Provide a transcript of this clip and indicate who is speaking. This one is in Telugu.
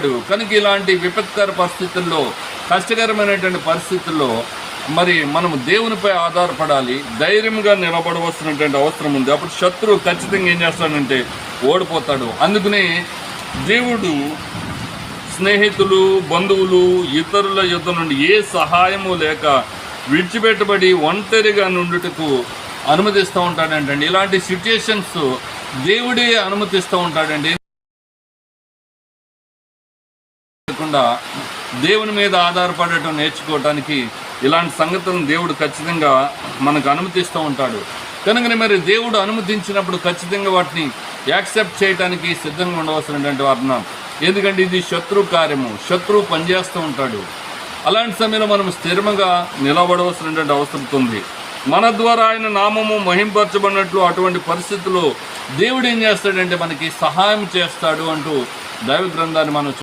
Speaker 1: ఉంటాడు. కనుక ఇలాంటి విపత్కర పరిస్థితుల్లో, కష్టకరమైనటువంటి పరిస్థితుల్లో మరి మనము దేవునిపై ఆధారపడాలి, ధైర్యంగా నిలబడవలసినటువంటి అవసరం ఉంది. అప్పుడు శత్రువు ఖచ్చితంగా ఏం చేస్తాడంటే ఓడిపోతాడు. అందుకని దేవుడు స్నేహితులు, బంధువులు, ఇతరుల యుద్ధ నుండి ఏ సహాయము లేక విడిచిపెట్టబడి ఒంటరిగా నుండుటకు అనుమతిస్తూ ఉంటాడంటండి. ఇలాంటి సిచ్యుయేషన్స్ దేవుడే అనుమతిస్తూ ఉంటాడండి. దేవుని మీద ఆధారపడటం నేర్చుకోవటానికి ఇలాంటి సంగతులను దేవుడు ఖచ్చితంగా మనకు అనుమతిస్తూ ఉంటాడు. కనుకనే మరి దేవుడు అనుమతించినప్పుడు ఖచ్చితంగా వాటిని యాక్సెప్ట్ చేయడానికి సిద్ధంగా ఉండవలసినటువంటి వారిని. ఎందుకంటే ఇది శత్రు కార్యము, శత్రువు పనిచేస్తూ ఉంటాడు. అలాంటి సమయంలో మనం స్థిరంగా నిలబడవలసినటువంటి అవసరం ఉంది. మన ద్వారా ఆయన నామము మహింపరచబడినట్లు అటువంటి పరిస్థితుల్లో దేవుడు ఏం చేస్తాడంటే మనకి సహాయం చేస్తాడు అంటూ దైవ గ్రంథాన్ని మనం